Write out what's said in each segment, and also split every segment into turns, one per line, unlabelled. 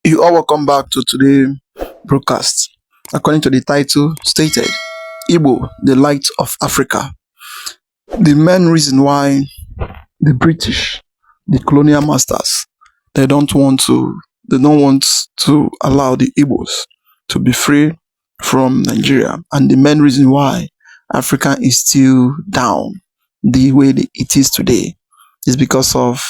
You all welcome back to today's broadcast. According to the title stated, Igbo, the light of Africa. The main reason why the British, the colonial masters, they don't want to allow the Igbos to be free from Nigeria. And the main reason why Africa is still down the way it is today is because of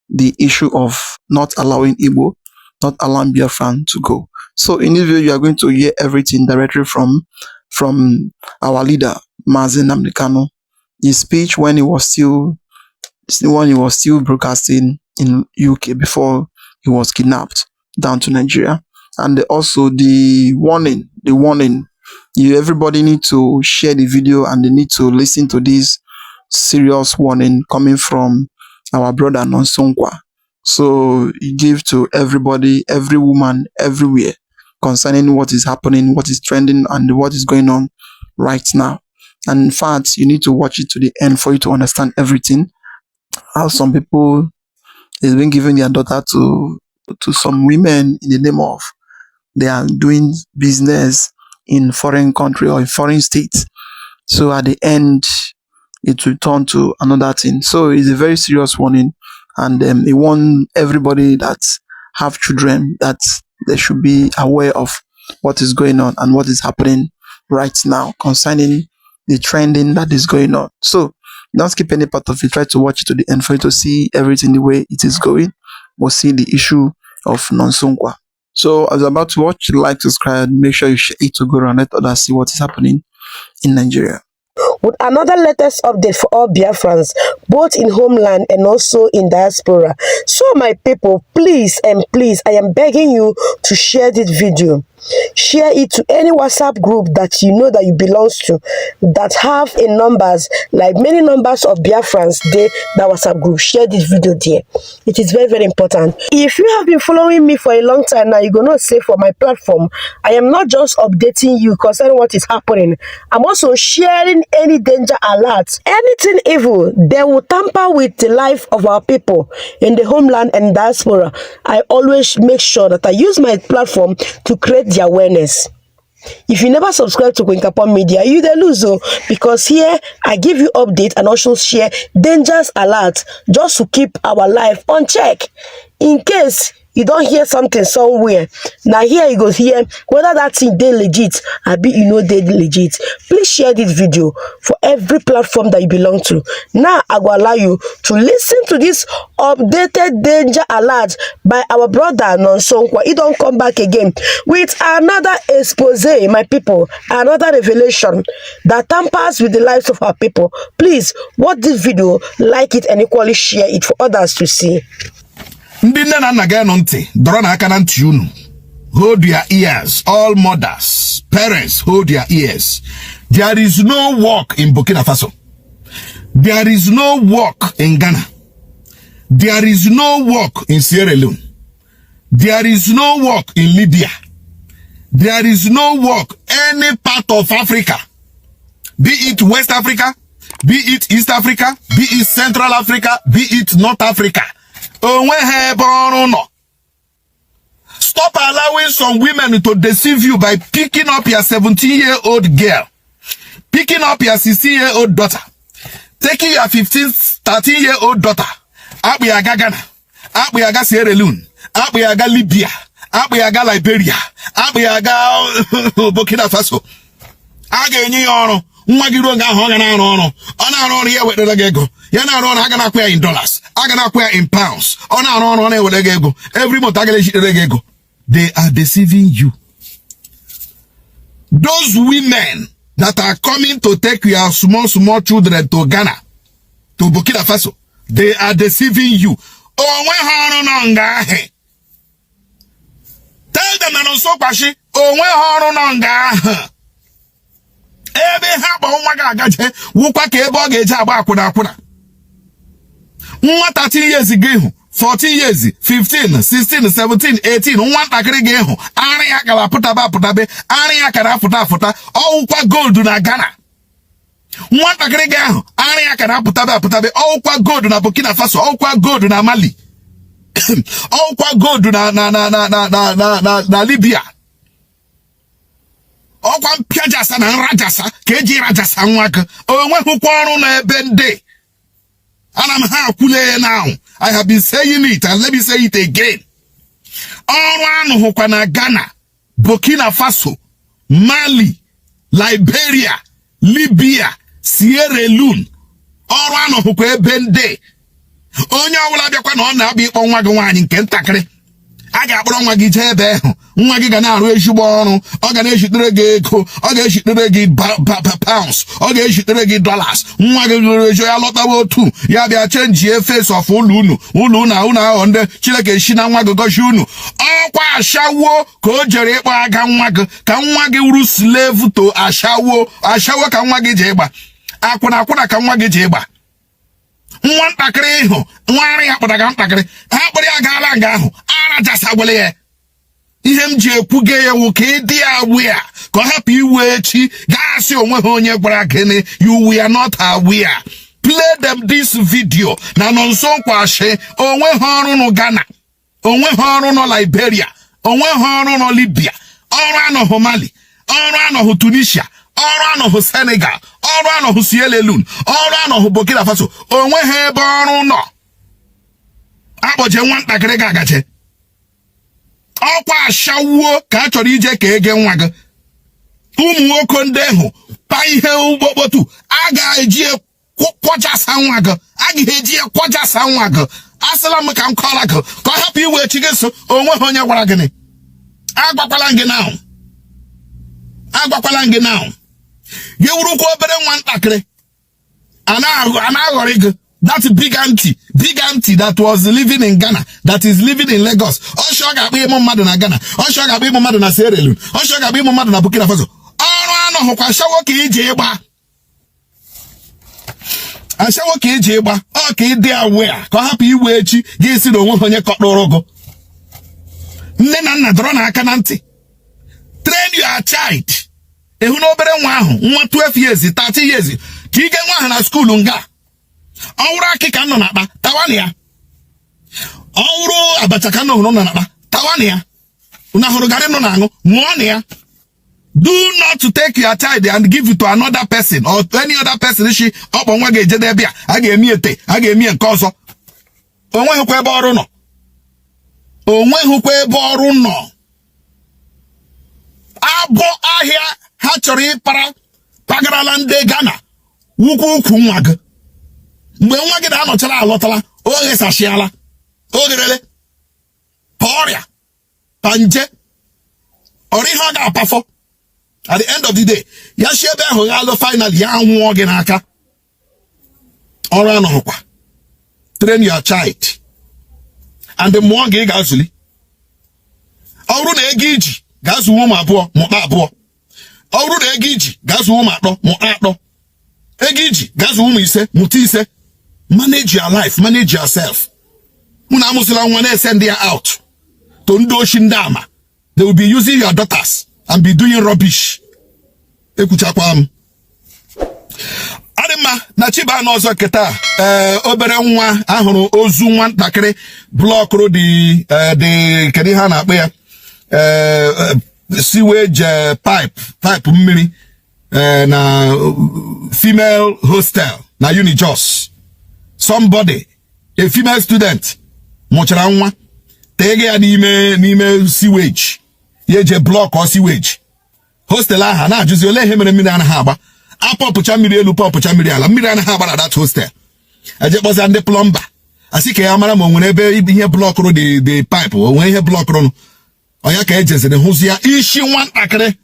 the issue of not allowing Igbo, not allowing Biafran to go. So in this video, you are going to hear everything directly from our leader, Mazen Namdekano, his speech when he was still broadcasting in UK before he was kidnapped down to Nigeria, and also the warning. Everybody need to share the video and they need to listen to this serious warning coming from our brother Nonsonkwa. So he gave to everybody, every woman, everywhere, concerning what is happening, what is trending, and what is going on right now. And in fact, you need to watch it to the end for you to understand everything. How some people has been giving their daughter to some women in the name of they are doing business in foreign country or in foreign states. So at the end, it will turn to another thing. So it's a very serious warning. And they want everybody that have children that they should be aware of what is going on and what is happening right now concerning the trending that is going on. So don't skip any part of it. Try to watch it to the end for you to see everything the way it is going. We'll see the issue of Nonsonkwa. So as you're about to watch, like, subscribe, make sure you share it to go around, let others see what is happening in Nigeria.
With another latest update for all Biafrans, both in homeland and also in diaspora. So my people, please and please, I am begging you to share this video. Share it to any WhatsApp group that you know that you belong to, that have a numbers, like many numbers of Biafrans, that WhatsApp group. Share this video there. It is very, very important. If you have been following me for a long time now, you're going to say for my platform, I am not just updating you concerning what is happening. I'm also sharing any danger alerts. Anything evil, they will tamper with the life of our people in the homeland and diaspora. I always make sure that I use my platform to create the awareness. If you never subscribe to Quinkapon Media, you dey lose, because here I give you update and also share dangers alert just to keep our life on check. In case you don't hear something somewhere, now here you go hear whether that thing dey legit or be you know dey legit. Please share this video for every platform that you belong to. Now I will allow you to listen to this updated danger alert by our brother Nonsonkwa. He don't come back again with another expose, my people, another revelation that tampers with the lives of our people. Please watch this video, like it, and equally share it for others to see.
Hold your ears, all mothers, parents, hold your ears. There is no work in Burkina Faso. There is no work in Ghana. There is no work in Sierra Leone. There is no work in Libya. There is no work any part of Africa. Be it West Africa, be it East Africa, be it Central Africa, be it North Africa. Stop allowing some women to deceive you by picking up your 17-year-old girl, picking up your 16-year-old daughter, taking your 15, 13-year-old daughter, Abuyaga Ghana, Abuyaga Sierra Leone, Abuyaga Libya, Abuyaga Liberia, Abuyaga Burkina Faso. In dollars, in pounds. Every month they are deceiving you. Those women that are coming to take your small children to Ghana, to Burkina Faso, they are deceiving you. Tell them that on so pashi, ebe ha ba nwa agaje wukwa ka ebe ọ ga-eje agba akwụna akwụna nwa 13 years ga-ehu 14 years 15 16 17 18 nwa ntakịrị ga-ehu ara ya kara pụtabe ara ya kara afụta ọwụkwa gold na Ghana nwa ntakịrị ga-ehu ara ya kara pụtabe ọwụkwa gold na Burkina Faso ọwụkwa gold na Mali ọkwa gold na Libya. Ọkwa mpịajasa na nrajasa ka eji rajasa nwa gị. Onweghịkwa ọrụ na ebe ndị. Ana m ha akwụle now. I have been saying it and let me say it again. Ọrụ anụhụkwa na Ghana, Burkina Faso, Mali, Liberia, Libya, Sierra Leone. Ọrụ anụhụkwa ebe ndị. Onye ọbụla bịakwa na ọ na-abịa ịkpọ nwa gị nwaanyị nke ntakịrị. A ga-akpọrọ nwa gị jee ebe ahụ. Nwa gị ga na-arụ ezigbo ọrụ. Ọ ga na-ejitere gị ego. Ọ ga-ejitere gị pounds. Ọ ga-ejitere gị dollars. Nwa gị rụrụ ejo ya lọtawa otu. Ya bịa chenjie face of ụlọ unu. Ụlọ unu ahụ ndị Chineke shi na nwa gị gosi unu. Ọkwa ashawo ka o jere ịkpọ aga nwa gị. Ka nwa gị wuru slave to ashawo. Ashawo ka nwa gị ji ịgba. Akwụna ka nwa gị ji ịgba. Nwa ntakịrị ịhụ. Nwa ara ya kpọdaga ntakịrị. Ha kpọrọ ya gaala nga ahụ. Arajasagwele ya. Ihe m ji ekwuge ya nwoke ịdị aware ka ọ hapụ iwe echi ga-asị onwe ha onye gwara gịnị. You were not aware. Play them this video na nọ nso nkwashi. Onwe ha ọrụ nọ Ghana, onwe ha ọrụ nọ Liberia, onwe ha ọrụ nọ Libya, ọrụ anọghị Mali, ọrụ anọghị Tunisia, ọrụ anọghị Senegal, ọrụ anọghị Sierra Leone, ọrụ anọghị Burkina Faso. Onwe ha ebe ọrụ nọ. Akpọje nwatakịrị ga-agache. Ọkwa ashawuo ka a chọrọ ije ka ege nwa gị. Ụmụ nwoke ndị ahụ pa ihe ụgbọkpọtu a ga-eji kwọjasa nwa gị. A ga-eji kwọjasa nwa gị. Asịla m ka m kọọla gị ka ọ hapụ iwe chi gị so onwe ha onye gwara gịnị. Agwakwala gị now. Agwakwala gị now. Gị wurukwa obere nwatakịrị. A na-aghọrị gị. That big auntie that was living in Ghana, that is living in Lagos. Osho ga-akpọ ịmụ mmadụ na Ghana. Osho ga-akpọ ịmụ mmadụ na Sierra Leone. Osho ga-akpọ ịmụ mmadụ na Burkina Faso. Ọrụ anọghịkwa ashawo ka iji ịgba. Ashawo ka iji ịgba. Ọ ka ịdị aware ka ọ hapụ iwe echi ga-esi na onwe onye kọkpụrụ gị. Nne na nna dọrọ n'aka na ntị. Train your child. Ehu na obere nwa ahụ, nwa 12 years, 30 years, ka ị ga nwa ahụ na skuulu nga. Ọwụrụ akịka nọ n'akpa, tawanị ya. Ọwụrụ abacha ka nọ n'akpa, tawanị ya. Una hụrụ garị nọ n'aṅụ, ṅụọnị ya. Do not to take your child and give it to another person or any other person. Shi ọkpọ nwa ga-ejede ebe a ga-emi ete, a ga-emi nke ọzọ. Onweghịkwa ebe ọrụ nọ. Onweghịkwa ebe ọrụ nọ. Abụ ahịa ha chọrọ ịpara pagarala ndị Ghana. Ukwu nwa gị. Mgbe nwa gị na-anọchara alọtala, o ghesashiala, o gerele, ọrịa, panje, ọrụ ihe ọ ga-apafọ. At the end of the day, ya shi ebe ahụ ya alụ finally ya nwụọ gị n'aka. Ọrụ anọghịkwa. Train your child. And mmụọ gị ga-azụli. Ọ bụrụ na ego iji ga-azụ ụmụ abụọ, mụta abụọ. Ọ bụrụ na ego iji ga-azụ ụmụ atọ, mụta atọ. Ego iji ga-azụ ụmụ ise, mụta ise. Manage your life, manage yourself. Una amusila nwa na-send ya out to ndị oshi ndị ama. They will be using your daughters and be doing rubbish. Ekwuchakwa m. Adịmma na chiba n'ọzọ keta obere nwa ahụrụ ozu nwatakịrị blọkụrụ dị kedu ha na-akpọ ya sewage pipe mmiri na female hostel na Unijos. Somebody, a female student, mụchara nwa, tege ya n'ime sewage, yeje block or sewage. Hostel aha na-ajụzi ole ihe mere mmiri anaghị agba. Apọpụcha mmiri elu, pọpụcha mmiri ala, mmiri anaghị agba na that hostel. Eje kpọza ndị plumber. Asị ka ya mara ma o nwere ebe ihe blọkụrụ dị pipe, o nwere ihe blọkụrụ. Onya ka ejezere hụzi ya isi nwatakịrị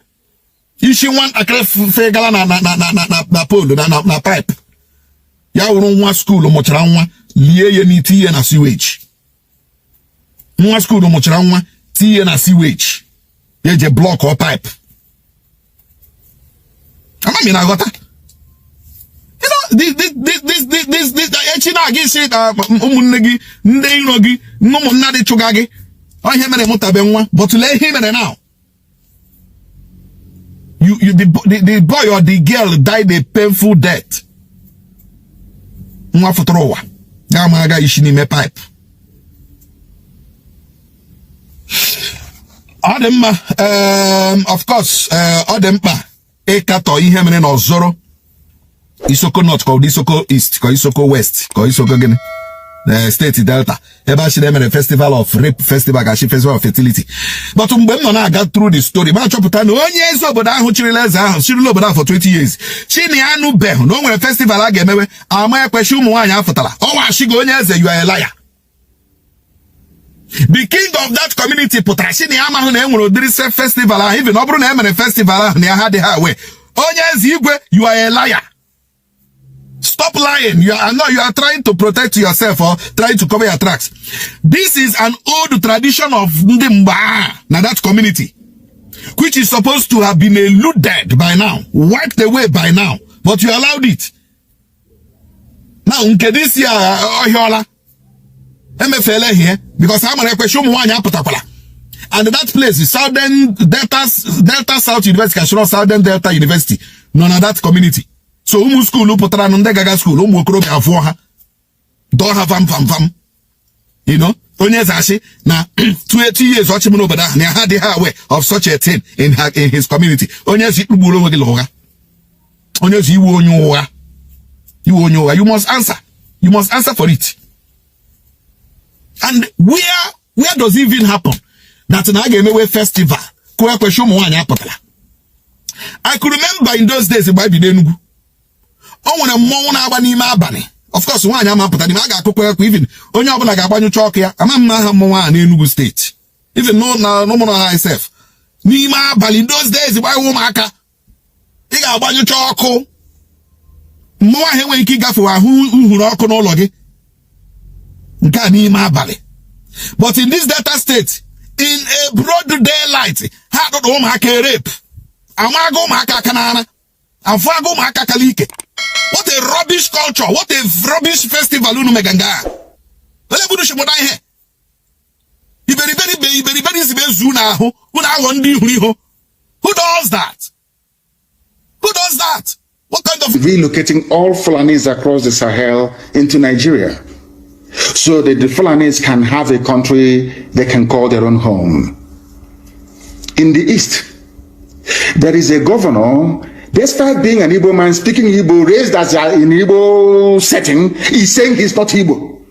fegala na pole na pipe. Ya wụrụ nwa skuulu mụchara nwa lie ya n'iti ihe na sewage. Nwa skuulu mụchara nwa tinye na sewage. Ya eje block or pipe. Ama mi na aghọta. You know, this echi na-aga isi ụmụnne gị, ndị iro gị, ụmụnna dị chụga gị. Ọ ihe mere mụtabe nwa, but lee ihe mere now. The boy or the girl died a painful death. Nwa fụtụrụ ụwa. Ya ma aga isi n'ime pipe. Of course, Odempa, Ekato, Ihemene, or Zoro, Isoko North, called Isoko East, called Isoko West, called Isoko again. State Delta. Eba she dem a festival of rape, festival festival of fertility. But I got through the story. But choputa no years oboda hu chirileza hu chirilo oboda for 20 years. Chini anu be no when festival agemewe amaya kweshu umu wanya afutala. Oh wa shigo onyeze, you are a liar. The king of that community putra chini ama hu na enwero diri se festival even obru na emere festival na ha de ha we. Onyeze igwe, you are a liar. Stop lying. You are trying to protect yourself or trying to cover your tracks. This is an old tradition of Ndimba, now that community, which is supposed to have been eluded by now, wiped away by now, but you allowed it. Now, this year, MFLA here, because I'm going to question one, and that place is Southern Delta South University, Southern Delta University, none of that community. So umu school upotara nunde gaga school umu okoro be afuoha don't have fam you know onye zashi na 2 years watching no bada na had the aware of such a thing in his community onye zi gburo nwe giloga onye zi iwu onye ụgha you must answer for it. And where does it even happen that na ga emewe festival ko ekwesho mu nwanya apotala? I could remember in those days by Bidenugu. Oh, when a mona n'ime abani. Of course, one am up at even on your like a banyu chalk here. I'm a in Enugu State. Even no more myself. Nima Bali in those days, why womaka? You got banyu chalk. More here when you kick for who rock on all loggy. Nima Bali. But in this Delta State, in a broad daylight, how do home rape? Amago maka kanana. Afago maka kalike. What a rubbish culture. What a rubbish festival. Who does that? Who does that? What kind of
relocating all Fulanis across the Sahel into Nigeria so that the Fulanis can have a country they can call their own home? In the East, there is a governor. Despite being an Igbo man, speaking Igbo, raised as in Igbo setting, he's saying he's not Igbo.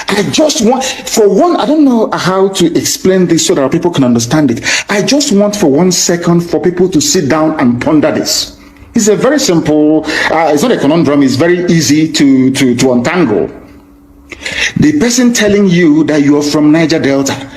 I just want, for one, I don't know how to explain this so that people can understand it. I just want for 1 second for people to sit down and ponder this. It's a very simple, it's not a conundrum, it's very easy to untangle. The person telling you that you are from Niger Delta,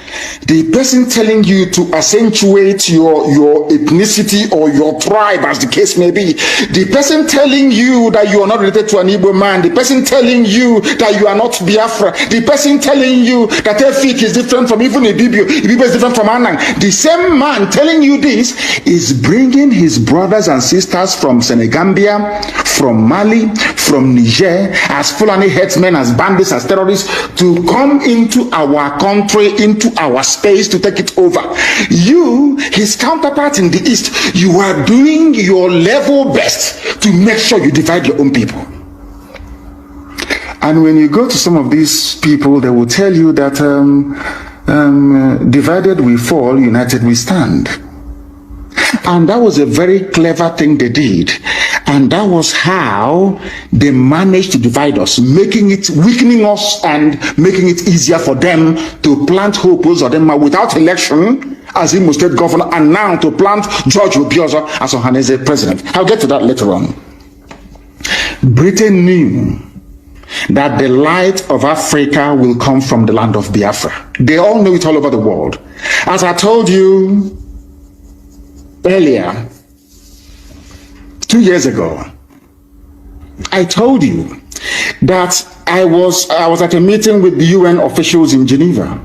the person telling you to accentuate your ethnicity or your tribe, as the case may be, the person telling you that you are not related to an Igbo man, the person telling you that you are not Biafra, the person telling you that Efik is different from even Ibibio is different from Anang, the same man telling you this is bringing his brothers and sisters from Senegambia, from Mali, from Niger, as Fulani headsmen, as bandits, as terrorists, to come into our country, into our space, to take it over. You, his counterpart in the East, you are doing your level best to make sure you divide your own people. And when you go to some of these people, they will tell you that divided we fall, united we stand. And that was a very clever thing they did. And that was how they managed to divide us, weakening us and making it easier for them to plant hope or them without election as Imo State governor, and now to plant George Obiozo as Ohaneze president. I'll get to that later on. Britain knew that the light of Africa will come from the land of Biafra. They all know it all over the world. As I told you earlier, 2 years ago, I told you that I was at a meeting with the UN officials in Geneva,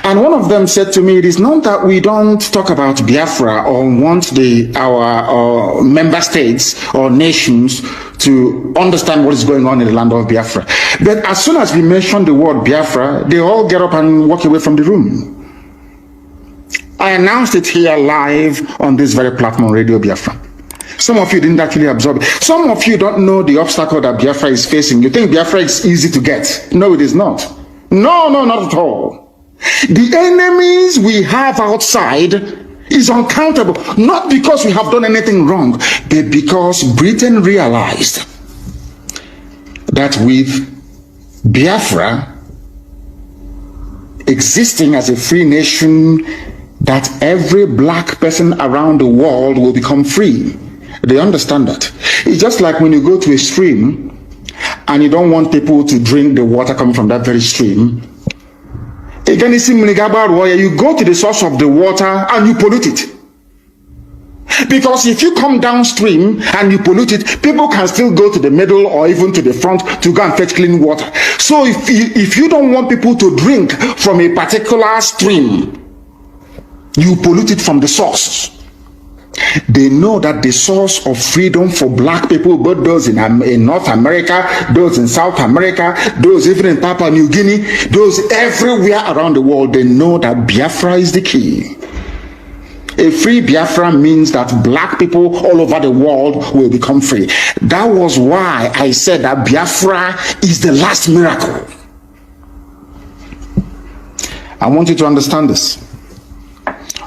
and one of them said to me, it is not that we don't talk about Biafra or want our member states or nations to understand what is going on in the land of Biafra, but as soon as we mention the word Biafra, they all get up and walk away from the room. I announced it here live on this very platform, Radio Biafra. Some of you didn't actually absorb it. Some of you don't know the obstacle that Biafra is facing. You think Biafra is easy to get. No, it is not. No, not at all. The enemies we have outside is uncountable, not because we have done anything wrong, but because Britain realized that with Biafra existing as a free nation, that every black person around the world will become free. They understand that. It's just like when you go to a stream and you don't want people to drink the water coming from that very stream. Again, you go to the source of the water and you pollute it. Because if you come downstream and you pollute it, people can still go to the middle or even to the front to go and fetch clean water. So if you don't want people to drink from a particular stream, you pollute it from the source. They know that the source of freedom for black people, both those in North America, those in South America, those even in Papua New Guinea, those everywhere around the world, they know that Biafra is the key. A free Biafra means that black people all over the world will become free. That was why I said that Biafra is the last miracle. I want you to understand this.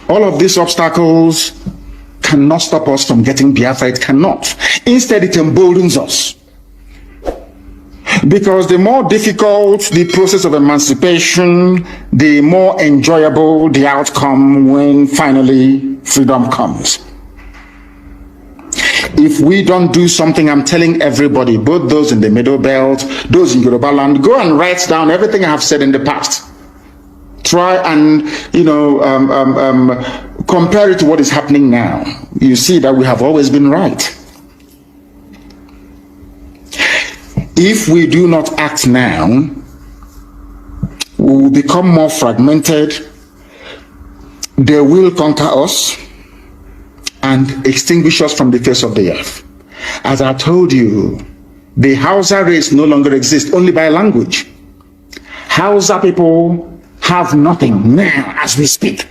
All of these obstacles cannot stop us from getting Biafra. It cannot. Instead, it emboldens us. Because the more difficult the process of emancipation, the more enjoyable the outcome when finally freedom comes. If we don't do something, I'm telling everybody, both those in the Middle Belt, those in Yoruba land, go and write down everything I have said in the past. Try and, compare it to what is happening now. You see that we have always been right. If we do not act now, we will become more fragmented. They will conquer us and extinguish us from the face of the earth. As I told you, the Hausa race no longer exists, only by language. Hausa people have nothing now as we speak.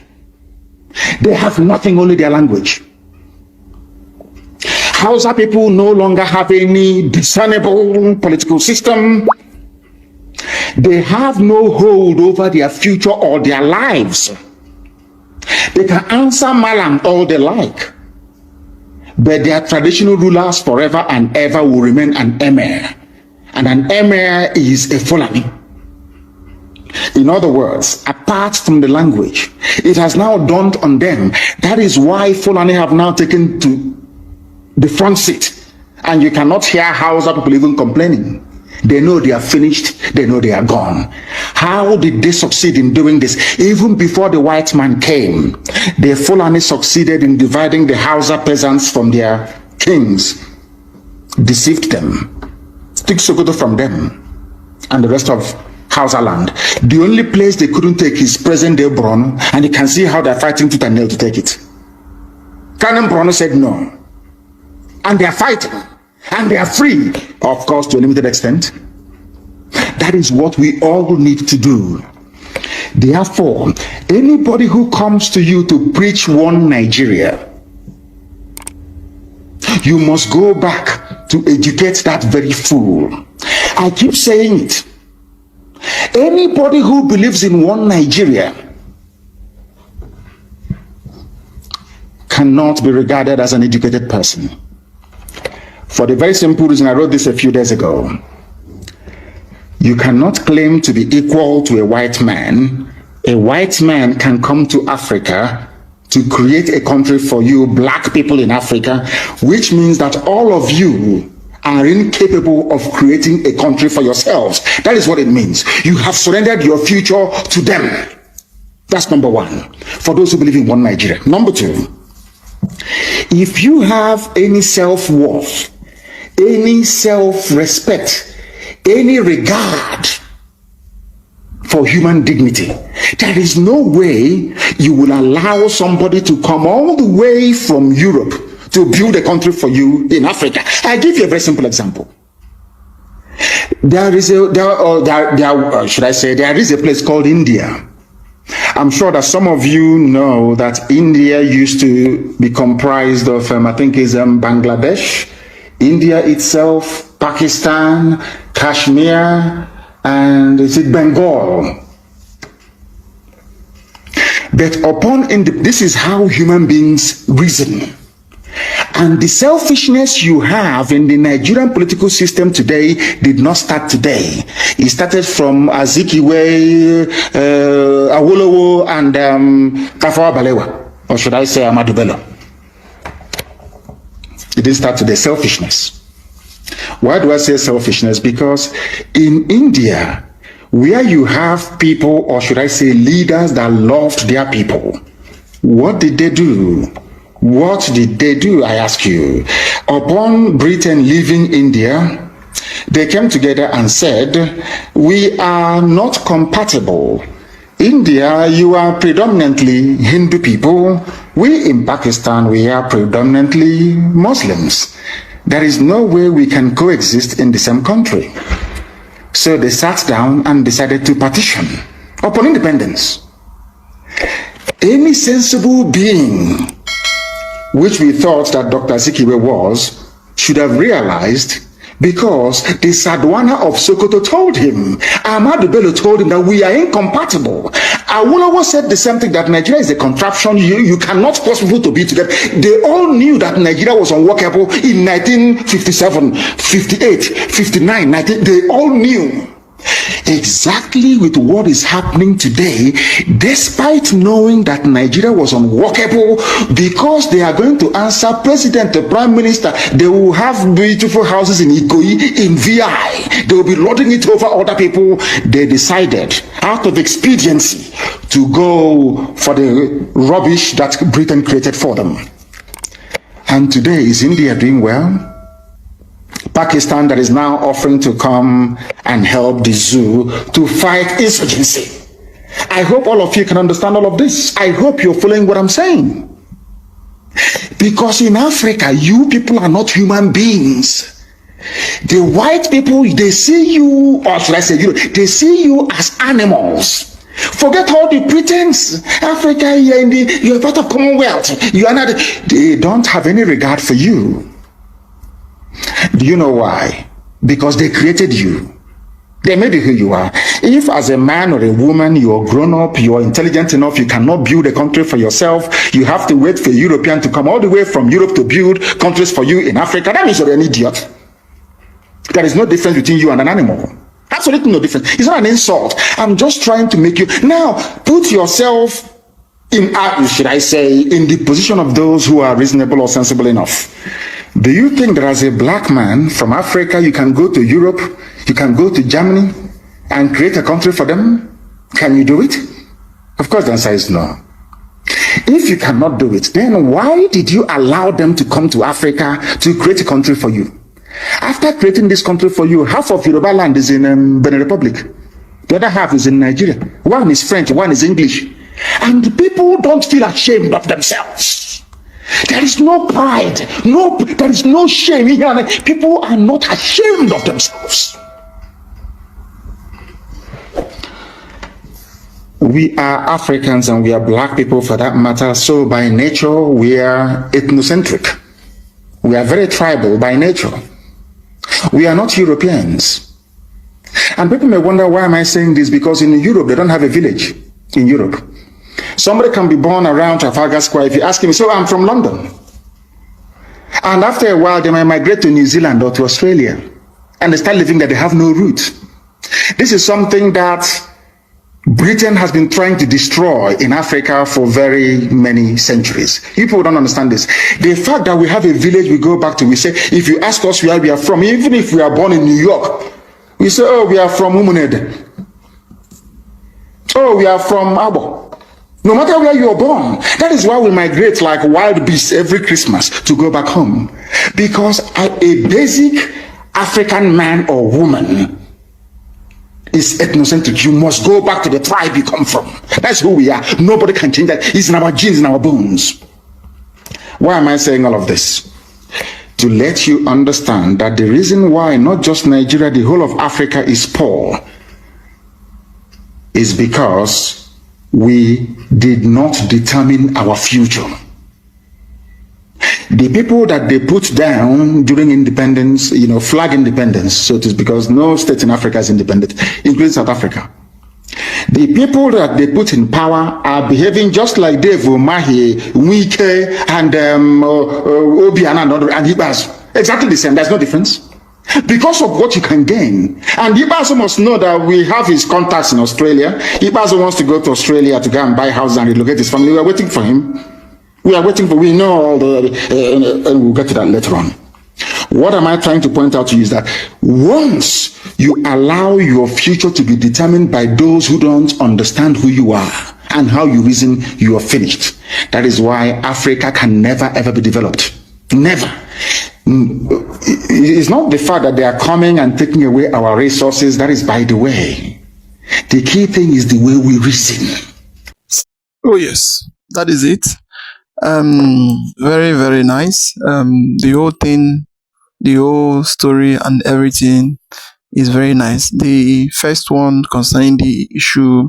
They have nothing, only their language. Hausa people no longer have any discernible political system. They have no hold over their future or their lives. They can answer Malam all they like, but their traditional rulers forever and ever will remain an emir. And an emir is a Fulani. In other words, apart from the language, it has now dawned on them. That is why Fulani have now taken to the front seat. And you cannot hear Hausa people even complaining. They know they are finished. They know they are gone. How did they succeed in doing this? Even before the white man came, the Fulani succeeded in dividing the Hausa peasants from their kings, deceived them, took Sokoto from them, and the rest of Hausa land. The only place they couldn't take is present-day Borno, and you can see how they're fighting tooth and nail to take it. Canon Borno said no. And they are fighting. And they are free, of course, to a limited extent. That is what we all need to do. Therefore, anybody who comes to you to preach one Nigeria, you must go back to educate that very fool. I keep saying it. Anybody who believes in one Nigeria cannot be regarded as an educated person. For the very simple reason, I wrote this a few days ago. You cannot claim to be equal to a white man. A white man can come to Africa to create a country for you, black people in Africa, which means that all of you are incapable of creating a country for yourselves. That is what it means. You have surrendered your future to them. That's number one, for those who believe in one Nigeria. Number two, if you have any self-worth, any self-respect, any regard for human dignity, there is no way you will allow somebody to come all the way from Europe to build a country for you in Africa. I give you a very simple example. There is a place called India. I'm sure that some of you know that India used to be comprised of, I think it's Bangladesh, India itself, Pakistan, Kashmir, and is it Bengal? But this is how human beings reason. And the selfishness you have in the Nigerian political system today did not start today. It started from Azikiwe, Awolowo, and Tafawa Balewa, or should I say Ahmadu Bello. It didn't start today. Selfishness. Why do I say selfishness? Because in India, where you have people, or should I say leaders that loved their people, what did they do? What did they do, I ask you? Upon Britain leaving India, they came together and said, we are not compatible. India, you are predominantly Hindu people. We in Pakistan, we are predominantly Muslims. There is no way we can coexist in the same country. So they sat down and decided to partition upon independence. Any sensible being, which we thought that Dr. Zikiwe was, should have realized, because the Sadwana of Sokoto told him, Ahmadu Bello told him that we are incompatible. Awolowo said the same thing, that Nigeria is a contraption, you cannot force people to be together. They all knew that Nigeria was unworkable in 1957, 58, 59, 19, they all knew. Exactly with what is happening today, despite knowing that Nigeria was unworkable, because they are going to answer president, the prime minister, they will have beautiful houses in Ikoyi, in VI, they will be lording it over other people. They decided, out of expediency, to go for the rubbish that Britain created for them. And today, is India doing well? Pakistan that is now offering to come and help the zoo to fight insurgency. I hope all of you can understand all of this. I hope you're following what I'm saying. Because in Africa, you people are not human beings. The white people, they see you, or should I say, they see you as animals. Forget all the pretense. Africa, you're part of Commonwealth. You are not. They don't have any regard for you. Do you know why? Because they created you. They made you who you are. If as a man or a woman, you're grown up, you're intelligent enough, you cannot build a country for yourself, you have to wait for a European to come all the way from Europe to build countries for you in Africa, that means you're an idiot. There is no difference between you and an animal. Absolutely no difference. It's not an insult. I'm just trying to make you... Now, put yourself in, should I say, in the position of those who are reasonable or sensible enough. Do you think that as a black man from Africa, you can go to Europe, you can go to Germany and create a country for them? Can you do it? Of course, the answer is no. If you cannot do it, then why did you allow them to come to Africa to create a country for you? After creating this country for you, half of Yoruba land is in Benin Republic. The other half is in Nigeria. One is French, one is English. And people don't feel ashamed of themselves. There is no pride, there is no shame. People are not ashamed of themselves. We are Africans and we are black people for that matter, so by nature we are ethnocentric. We are very tribal by nature. We are not Europeans. And people may wonder, why am I saying this? Because in Europe, they don't have a village in Europe. Somebody can be born around Trafalgar Square. If you ask him, so I'm from London. And after a while, they might migrate to New Zealand or to Australia. And they start living that they have no root. This is something that Britain has been trying to destroy in Africa for very many centuries. People don't understand this. The fact that we have a village we go back to, we say, if you ask us where we are from, even if we are born in New York, we say, oh, we are from Umunede. Oh, we are from Abo. No matter where you are born. That is why we migrate like wild beasts every Christmas to go back home. Because a basic African man or woman is ethnocentric. You must go back to the tribe you come from. That's who we are. Nobody can change that. It's in our genes, in our bones. Why am I saying all of this? To let you understand that the reason why not just Nigeria, the whole of Africa is poor is because we did not determine our future. The people that they put down during independence, flag independence, so it is because no state in Africa is independent, including South Africa. The people that they put in power are behaving just like Dave Umahi, Wike, and Obiana and Ibas. Exactly the same. There's no difference. Because of what you can gain. And Ibazo must know that we have his contacts in Australia. Ibazo wants to go to Australia to go and buy a house and relocate his family. We are waiting for him. We know all the, and we'll get to that later on. What am I trying to point out to you is that once you allow your future to be determined by those who don't understand who you are and how you reason, you are finished. That is why Africa can never ever be developed. Never. It's not the fact that they are coming and taking away our resources. That is by the way. The key thing is the way we reason.
Oh yes, that is it. Very, very nice. The whole thing, the whole story and everything is very nice. The first one concerning the issue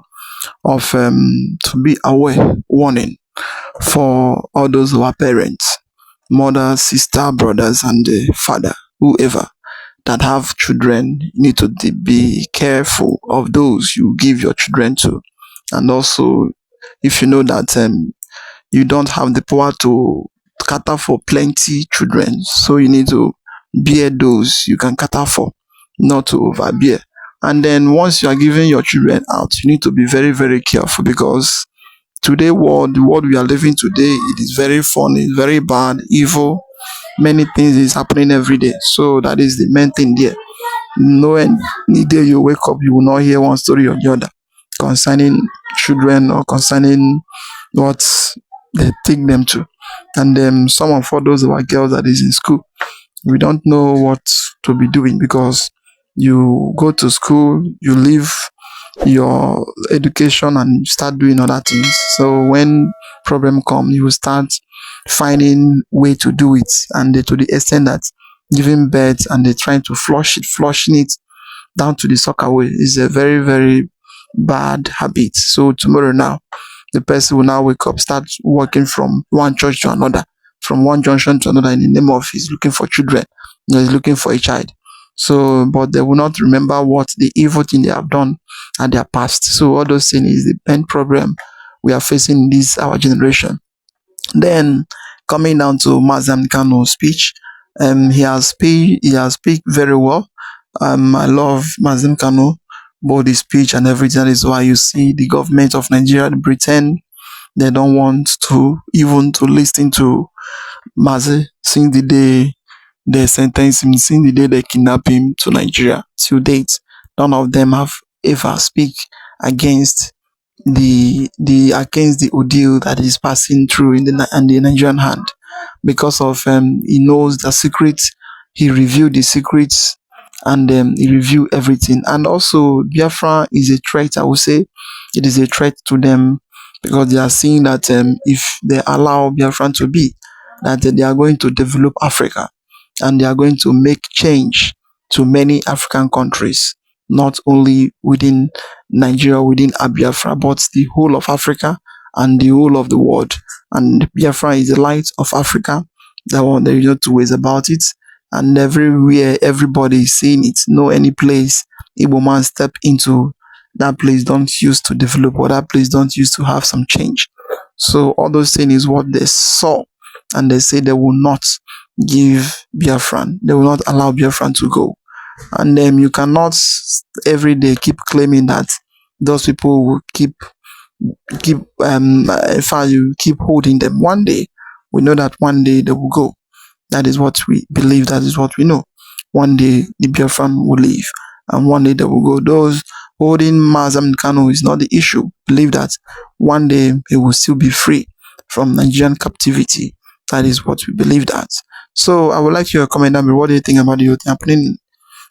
of to be aware, warning for all those who are parents, mother, sister, brothers, and father, whoever that have children, you need to be careful of those you give your children to. And also, if you know that you don't have the power to cater for plenty children, so you need to bear those you can cater for, not to overbear. And then once you are giving your children out, you need to be very, very careful, because today world, the world we are living today, it is very funny, very bad, evil. Many things is happening every day. So that is the main thing there. No any day you wake up, you will not hear one story or the other concerning children or concerning what they take them to. And some of all those of our girls that is in school, we don't know what to be doing, because you go to school, you leave your education and start doing other things. So when problem come, you will start finding way to do it, and to the extent that giving birth and they're trying to flushing it down to the soccer way is a very, very bad habit. So tomorrow now, the person will now wake up, start walking from one church to another, from one junction to another, in the name of he's looking for children, he's looking for a child. So, but they will not remember what the evil thing they have done at their past. So all those things is the main problem we are facing in this our generation. Then coming down to Mazam Kano's speech, he has speak very well. I love Mazam Kano, both his speech and everything. That is why you see the government of Nigeria and Britain, they don't want to even to listen to Mazi since the day they sentenced him, since the day they kidnapped him to Nigeria. To date, none of them have ever speak against the ordeal that is passing through in the Nigerian hand, because of he knows the secrets, he revealed the secrets, and he revealed everything. And also Biafra is a threat, I would say. It is a threat to them, because they are seeing that if they allow Biafran to be, that they are going to develop Africa, and they are going to make change to many African countries, not only within Nigeria, within Biafra, but the whole of Africa and the whole of the world. And Biafra is the light of Africa. That one, there is no two ways about it. And everywhere, everybody is seeing it. No any place Igbo man step into, that place don't used to develop, or that place don't used to have some change. So all those things is what they saw, and they say they will not give Biafran, they will not allow Biafran to go. And then you cannot every day keep claiming that those people will keep in fact you keep holding them. One day, we know that one day they will go. That is what we believe, that is what we know. One day the Biafran will leave, and one day they will go. Those holding Mazam Kano is not the issue. Believe that one day he will still be free from Nigerian captivity. That is what we believe that. So I would like your comment down below. What do you think about the happening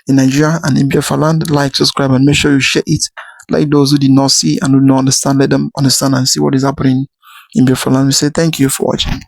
in Nigeria and in Biafra land? Like, subscribe, and make sure you share it. Like those who did not see and do not understand, let them understand and see what is happening in Biafra land. We say thank you for watching.